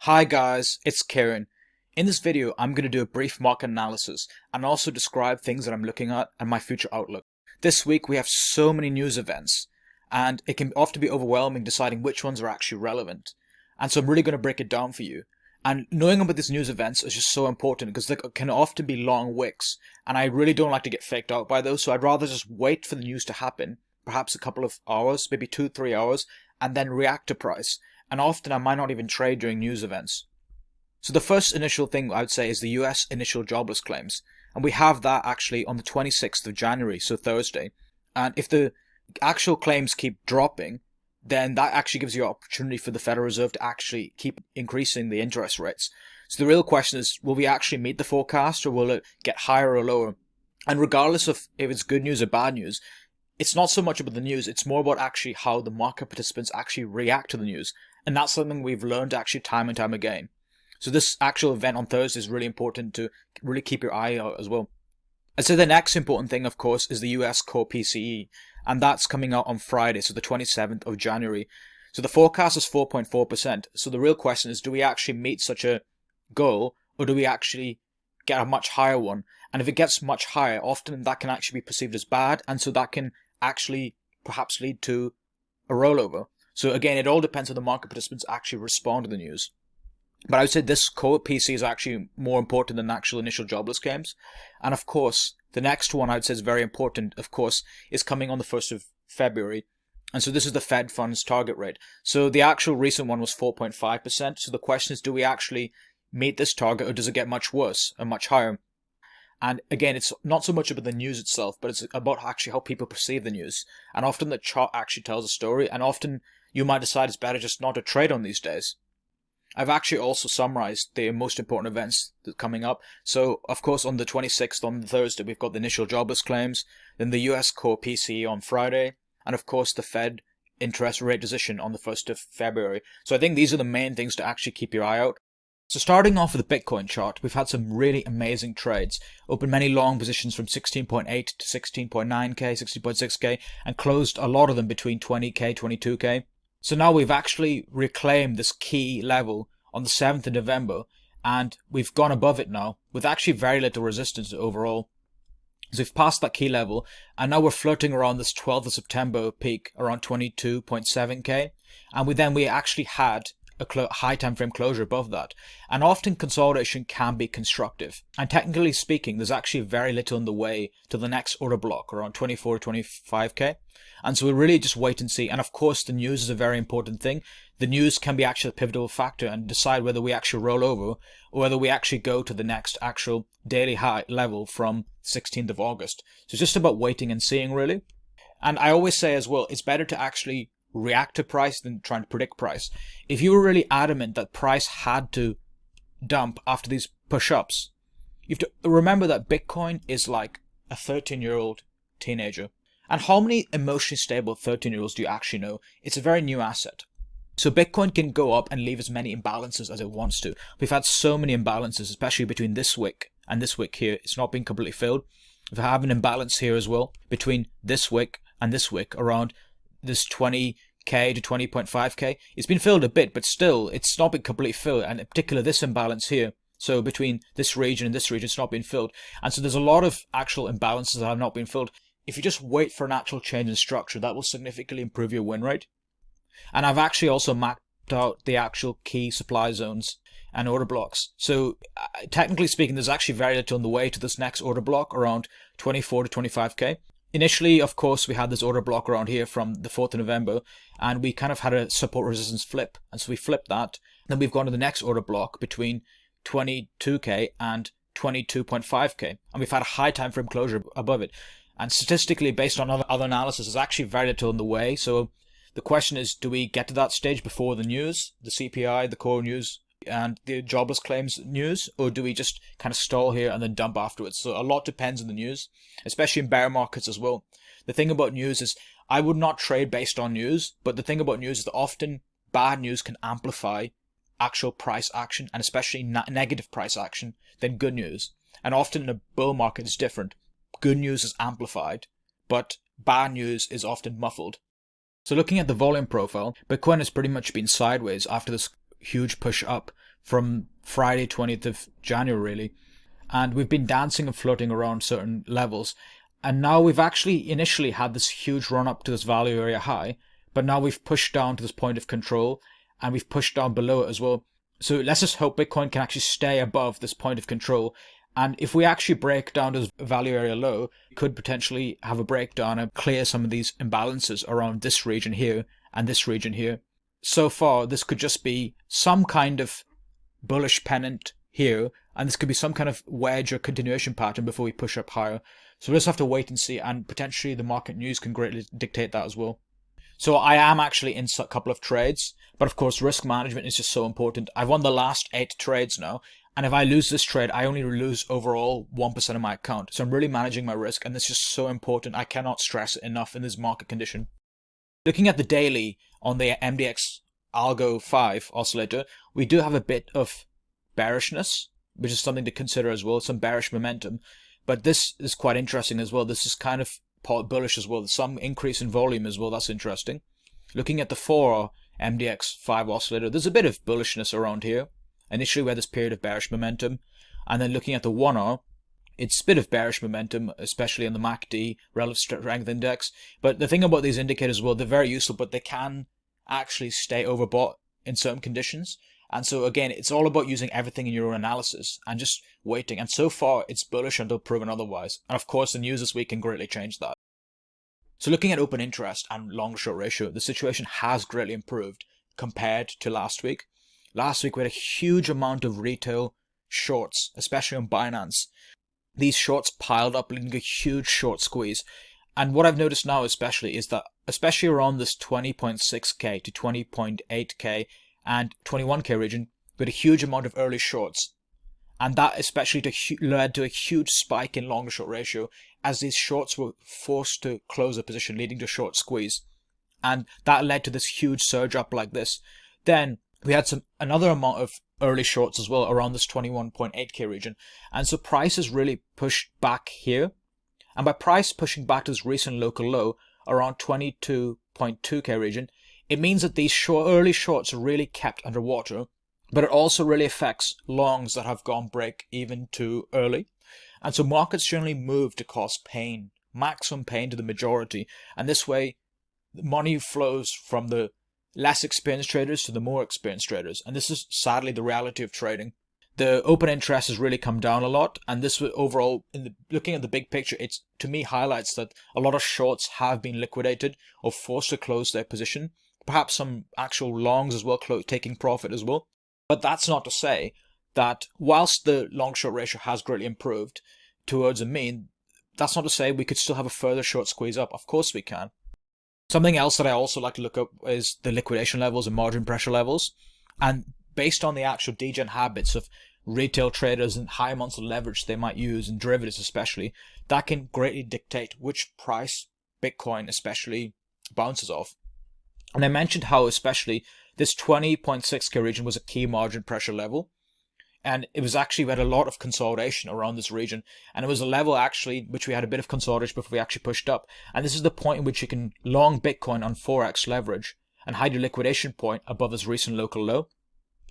Hi guys, it's Kieran. In this video, I'm going to do a brief market analysis and also describe things that I'm looking at and my future outlook. This week we have so many news events and it can often be overwhelming deciding which ones are actually relevant. And so I'm really going to break it down for you. And knowing about these news events is just so important because they can often be long wicks and I really don't like to get faked out by those, so I'd rather just wait for the news to happen, perhaps a couple of hours, maybe 2-3 hours, and then react to price. And often I might not even trade during news events. So the first initial thing I would say is the US initial jobless claims. And we have that actually on the 26th of January, so Thursday. And if the actual claims keep dropping, then that actually gives you an opportunity for the Federal Reserve to actually keep increasing the interest rates. So the real question is, will we actually meet the forecast or will it get higher or lower? And regardless of if it's good news or bad news, it's not so much about the news, it's more about actually how the market participants actually react to the news. And that's something we've learned actually time and time again. So this actual event on Thursday is really important to really keep your eye out as well. I'd say the next important thing, of course, is the US core PCE. And that's coming out on Friday, so the 27th of January. So the forecast is 4.4%. So the real question is, do we actually meet such a goal or do we actually get a much higher one? And if it gets much higher, often that can actually be perceived as bad. And so that can actually perhaps lead to a rollover. So again, it all depends on the market participants actually respond to the news. But I would say this core PC is actually more important than actual initial jobless claims. And of course, the next one I would say is very important, of course, is coming on the 1st of February. And so this is the Fed funds target rate. So the actual recent one was 4.5%. So the question is, do we actually meet this target or does it get much worse or much higher? And again, it's not so much about the news itself, but it's about actually how people perceive the news. And often the chart actually tells a story, and often you might decide it's better just not to trade on these days. I've actually also summarized the most important events that are coming up. So, of course, on the 26th, on Thursday, we've got the initial jobless claims, then the US core PCE on Friday, and of course the Fed interest rate decision on the 1st of February. So I think these are the main things to actually keep your eye out. So starting off with the Bitcoin chart, we've had some really amazing trades. Opened many long positions from 16.8 to 16.9k, 16.6k, and closed a lot of them between 20k, 22k. So now we've actually reclaimed this key level on the 7th of November, and we've gone above it now, with actually very little resistance overall. So we've passed that key level, and now we're flirting around this 12th of September peak, around 22.7k, and we actually had a high time frame closure above that. And often consolidation can be constructive. And technically speaking, there's actually very little in the way to the next order block, around 24 to 25k. And so we really just wait and see. And of course, the news is a very important thing. The news can be actually a pivotal factor and decide whether we actually roll over or whether we actually go to the next actual daily high level from 16th of August. So it's just about waiting and seeing, really. And I always say as well, it's better to actually react to price than trying to predict price. If you were really adamant that price had to dump after these push-ups, you have to remember that Bitcoin is like a 13-year-old teenager. And how many emotionally stable 13-year-olds do you actually know? It's a very new asset. So Bitcoin can go up and leave as many imbalances as it wants to. We've had so many imbalances, especially between this wick and this wick here. It's not been completely filled. We have an imbalance here as well between this wick and this wick around this 20k to 20.5k. It's been filled a bit, but still, it's not been completely filled. And in particular, this imbalance here. So between this region and this region, it's not been filled. And so there's a lot of actual imbalances that have not been filled. If you just wait for an actual change in structure, that will significantly improve your win rate. And I've actually also mapped out the actual key supply zones and order blocks. So technically speaking, there's actually very little on the way to this next order block around 24 to 25k. Initially, of course, we had this order block around here from the 4th of November, and we kind of had a support resistance flip. And so we flipped that. Then we've gone to the next order block between 22k and 22.5k. And we've had a high time frame closure above it. And statistically, based on other analysis, there's actually very little in the way. So the question is, do we get to that stage before the news, the CPI, the core news, and the jobless claims news, or do we just kind of stall here and then dump afterwards? So a lot depends on the news, especially in bear markets as well. The thing about news is I would not trade based on news, but the thing about news is that often bad news can amplify actual price action, and especially negative price action, than good news. And often in a bull market it's different. Good news is amplified, but bad news is often muffled. So looking at the volume profile, Bitcoin has pretty much been sideways after this huge push up from Friday 20th of January really. And we've been dancing and floating around certain levels. And now we've actually initially had this huge run up to this value area high, but now we've pushed down to this point of control and we've pushed down below it as well. So let's just hope Bitcoin can actually stay above this point of control. And if we actually break down to this value area low, we could potentially have a breakdown and clear some of these imbalances around this region here and this region here. So far, this could just be some kind of bullish pennant here, and this could be some kind of wedge or continuation pattern before we push up higher. So we'll just have to wait and see, and potentially the market news can greatly dictate that as well. So I am actually in a couple of trades, but of course risk management is just so important. I've won the last 8 trades now, and if I lose this trade, I only lose overall 1% of my account. So I'm really managing my risk, and this is so important. I cannot stress it enough in this market condition. Looking at the daily on the MDX Algo 5 oscillator, we do have a bit of bearishness, which is something to consider as well, some bearish momentum. But this is quite interesting as well. This is kind of bullish as well. There's some increase in volume as well. That's interesting. Looking at the 4 MDX 5 oscillator, there's a bit of bullishness around here. Initially we had this period of bearish momentum, and then looking at the 1R, it's a bit of bearish momentum, especially on the MACD relative strength index. But the thing about these indicators as well, they're very useful, but they can actually stay overbought in certain conditions. And so again, it's all about using everything in your own analysis and just waiting. And so far, it's bullish until proven otherwise. And of course, the news this week can greatly change that. So looking at open interest and long-short ratio, the situation has greatly improved compared to last week. Last week, we had a huge amount of retail shorts, especially on Binance. These shorts piled up, leading to a huge short squeeze. And what I've noticed now especially is that, especially around this 20.6k to 20.8k and 21k region, we had a huge amount of early shorts. And that especially led to a huge spike in long short ratio as these shorts were forced to close a position, leading to a short squeeze. And that led to this huge surge up like this. Then we had another amount of early shorts as well around this 21.8k region. And so prices really pushed back here. And by price pushing back to this recent local low around 22.2k region, it means that these early shorts are really kept underwater, but it also really affects longs that have gone break even too early. And so markets generally move to cause pain, maximum pain to the majority. And this way, money flows from the less experienced traders to the more experienced traders. And this is sadly the reality of trading. The open interest has really come down a lot, and this overall, looking at the big picture, it to me highlights that a lot of shorts have been liquidated or forced to close their position. Perhaps some actual longs as well, taking profit as well. But that's not to say that whilst the long-short ratio has greatly improved towards a mean, that's not to say we could still have a further short squeeze up. Of course we can. Something else that I also like to look up is the liquidation levels and margin pressure levels. And based on the actual degen habits of retail traders and high amounts of leverage they might use, and derivatives especially, that can greatly dictate which price Bitcoin especially bounces off. And I mentioned how especially this 20.6k region was a key margin pressure level. And it was actually, we had a lot of consolidation around this region. And it was a level actually which we had a bit of consolidation before we actually pushed up. And this is the point in which you can long Bitcoin on 4x leverage and hide your liquidation point above this recent local low.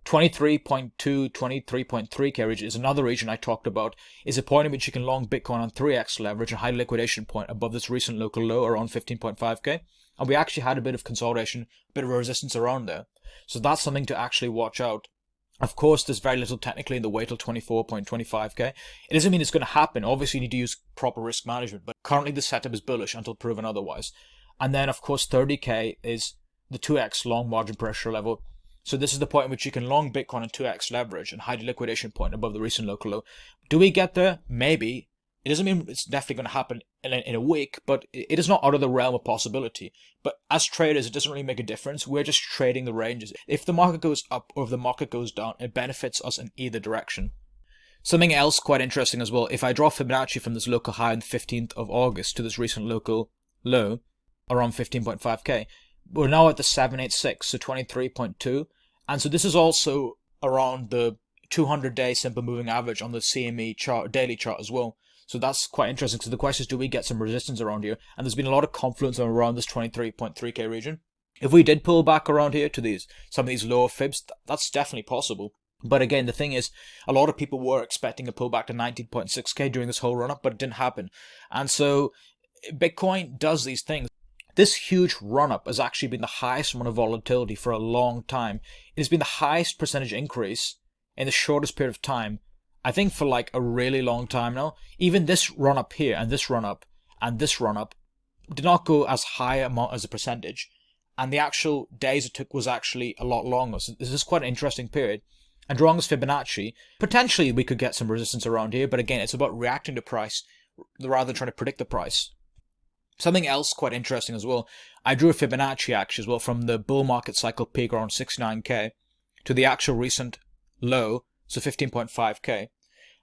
23.2, 23.3k region is another region I talked about, is a point in which you can long Bitcoin on 3x leverage and high liquidation point above this recent local low around 15.5k. And we actually had a bit of consolidation, a bit of resistance around there. So that's something to actually watch out. Of course, there's very little technically in the wait till 24.25k. It doesn't mean it's going to happen. Obviously, you need to use proper risk management, but currently the setup is bullish until proven otherwise. And then, of course, 30k is the 2x long margin pressure level. So this is the point in which you can long Bitcoin on 2x leverage and hide a liquidation point above the recent local low. Do we get there? Maybe. It doesn't mean it's definitely going to happen in a week, but it is not out of the realm of possibility. But as traders, it doesn't really make a difference. We're just trading the ranges. If the market goes up or if the market goes down, it benefits us in either direction. Something else quite interesting as well, if I draw Fibonacci from this local high on the 15th of August to this recent local low, around 15.5k, we're now at the 786, so 23.2. And so this is also around the 200-day simple moving average on the CME chart, daily chart as well. So that's quite interesting. So the question is, do we get some resistance around here? And there's been a lot of confluence around this 23.3k region. If we did pull back around here to some of these lower fibs, that's definitely possible. But again, the thing is, a lot of people were expecting a pullback to 19.6k during this whole run-up, but it didn't happen. And so Bitcoin does these things. This huge run-up has actually been the highest amount of volatility for a long time. It has been the highest percentage increase in the shortest period of time, I think, for like a really long time now. Even this run-up here and this run-up and this run-up did not go as high amount as a percentage. And the actual days it took was actually a lot longer. So this is quite an interesting period. And drawing this Fibonacci, potentially we could get some resistance around here. But again, it's about reacting to price rather than trying to predict the price. Something else quite interesting as well, I drew a Fibonacci actually as well from the bull market cycle peak around 69k to the actual recent low, so 15.5k.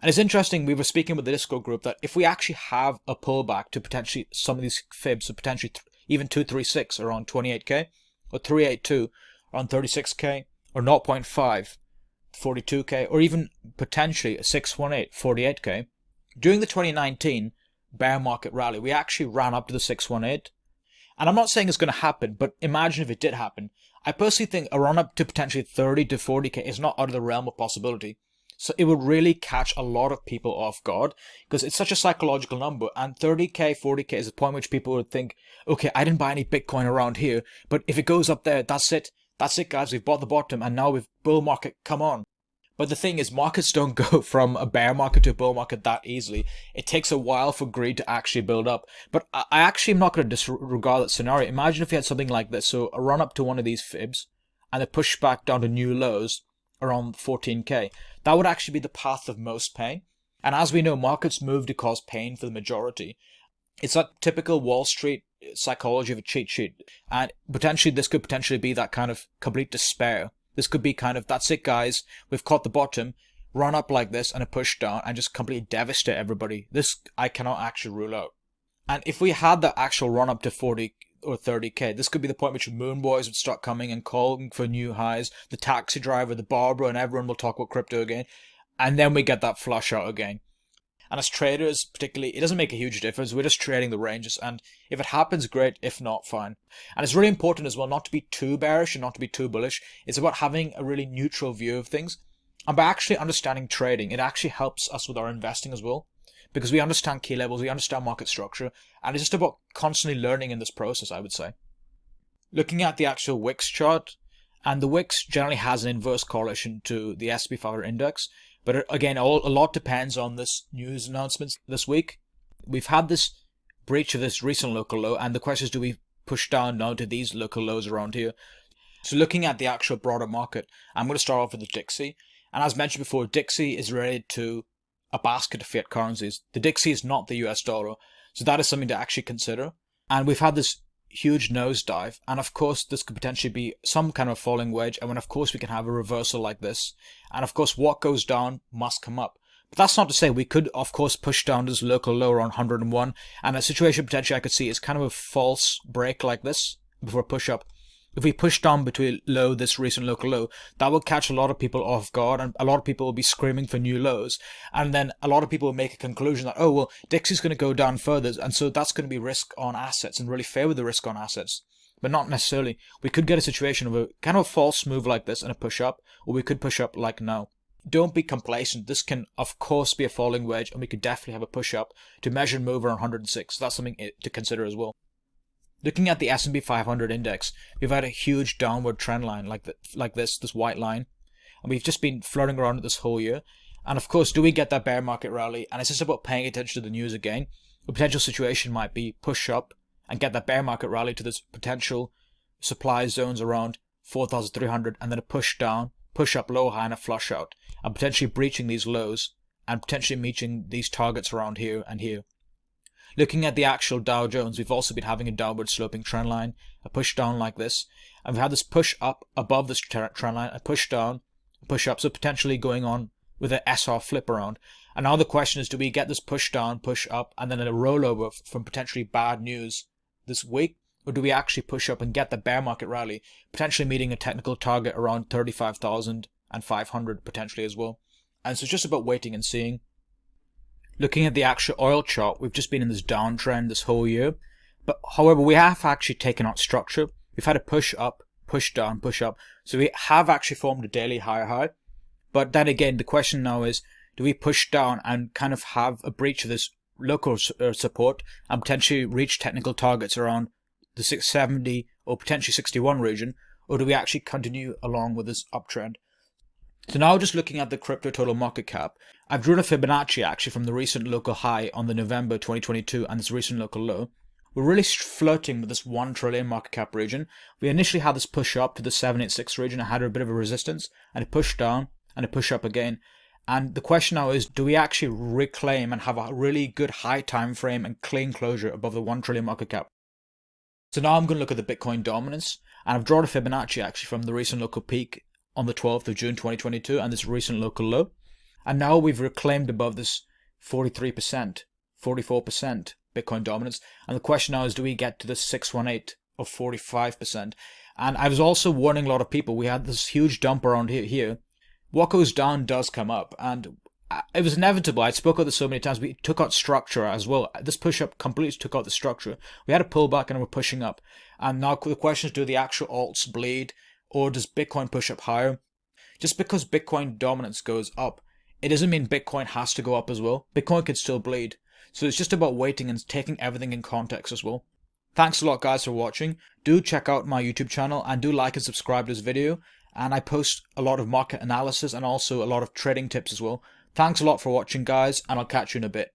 And it's interesting, we were speaking with the Discord group that if we actually have a pullback to potentially some of these fibs, so potentially even 236 around 28k, or 382 around 36k, or 0.5, 42k, or even potentially 618, 48k, during the 2019 bear market rally, we actually ran up to the 618. And I'm not saying it's going to happen, but imagine if it did happen. I personally think a run up to potentially 30 to 40k is not out of the realm of possibility. So it would really catch a lot of people off guard because it's such a psychological number. And 30k, 40k is the point which people would think, okay, I didn't buy any Bitcoin around here, but if it goes up there, that's it. That's it, guys. We've bought the bottom and now we've bull market. Come on. But the thing is, markets don't go from a bear market to a bull market that easily. It takes a while for greed to actually build up. But I actually am not going to disregard that scenario. Imagine if you had something like this. So a run up to one of these fibs and a push back down to new lows around 14k. That would actually be the path of most pain. And as we know, markets move to cause pain for the majority. It's that typical Wall Street psychology of a cheat sheet. And potentially this could potentially be that kind of complete despair. This could be kind of, that's it guys, we've caught the bottom, run up like this and a push down and just completely devastate everybody. This I cannot actually rule out. And if we had the actual run up to 40 or 30k, this could be the point which moon boys would start coming and calling for new highs, the taxi driver, the barber, and everyone will talk about crypto again. And then we get that flush out again. And as traders, particularly, it doesn't make a huge difference. We're just trading the ranges. And if it happens, great. If not, fine. And it's really important as well not to be too bearish and not to be too bullish. It's about having a really neutral view of things. And by actually understanding trading, it actually helps us with our investing as well. Because we understand key levels, we understand market structure. And it's just about constantly learning in this process, I would say. Looking at the actual Wix chart, and the Wix generally has an inverse correlation to the S&P 500 index. But again, a lot depends on this news announcements this week. We've had this breach of this recent local low, and the question is, do we push down now to these local lows around here? So looking at the actual broader market, I'm going to start off with the Dixie. And as mentioned before, Dixie is related to a basket of fiat currencies. The Dixie is not the US dollar, so that is something to actually consider. And we've had this huge nosedive, and of course this could potentially be some kind of falling wedge, and when of course we can have a reversal like this, and of course what goes down must come up. But that's not to say we could of course push down this local low around 101, and a situation potentially I could see is kind of a false break like this before push up. If we push down between low, this recent local low, that will catch a lot of people off guard, and a lot of people will be screaming for new lows. And then a lot of people will make a conclusion that, oh, well, Dixie's going to go down further, and so that's going to be risk on assets and really favor the risk on assets. But not necessarily. We could get a situation of a kind of a false move like this and a push up, or we could push up like now. Don't be complacent. This can, of course, be a falling wedge, and we could definitely have a push up to measure and move around 106. So that's something to consider as well. Looking at the S&P 500 index, we've had a huge downward trend line like this white line. And we've just been flirting around it this whole year. And of course, do we get that bear market rally? And it's just about paying attention to the news again. A potential situation might be push up and get that bear market rally to this potential supply zones around 4,300, and then a push down, push up low high and a flush out. And potentially breaching these lows and potentially meeting these targets around here and here. Looking at the actual Dow Jones, we've also been having a downward sloping trend line, a push down like this, and we've had this push up above this trend line, a push down, a push up, so potentially going on with an SR flip around. And now the question is, do we get this push down, push up, and then a rollover from potentially bad news this week, or do we actually push up and get the bear market rally, potentially meeting a technical target around 35,500 potentially as well? And so it's just about waiting and seeing. Looking at the actual oil chart, we've just been in this downtrend this whole year. But however, we have actually taken out structure. We've had a push up, push down, push up. So we have actually formed a daily higher high. But then again, the question now is, do we push down and kind of have a breach of this local support and potentially reach technical targets around the 670 or potentially 61 region, or do we actually continue along with this uptrend? So now just looking at the crypto total market cap, I've drawn a Fibonacci actually from the recent local high on the November 2022 and this recent local low. We're really flirting with this 1 trillion market cap region. We initially had this push up to the 786 region. It had a bit of a resistance and it pushed down and it pushed up again. And the question now is, do we actually reclaim and have a really good high time frame and clean closure above the 1 trillion market cap? So now I'm going to look at the Bitcoin dominance, and I've drawn a Fibonacci actually from the recent local peak on the 12th of June 2022 and this recent local low. And now we've reclaimed above this 43%, 44% Bitcoin dominance. And the question now is, do we get to this 618 or 45%? And I was also warning a lot of people, we had this huge dump around here. What goes down does come up, and it was inevitable. I spoke about this so many times. We took out structure as well. This push-up completely took out the structure. We had a pullback and we're pushing up. And now the question is, do the actual alts bleed, or does Bitcoin push up higher? Just because Bitcoin dominance goes up, it doesn't mean Bitcoin has to go up as well. Bitcoin could still bleed. So it's just about waiting and taking everything in context as well. Thanks a lot, guys, for watching. Do check out my YouTube channel and do like and subscribe to this video. And I post a lot of market analysis and also a lot of trading tips as well. Thanks a lot for watching, guys, and I'll catch you in a bit.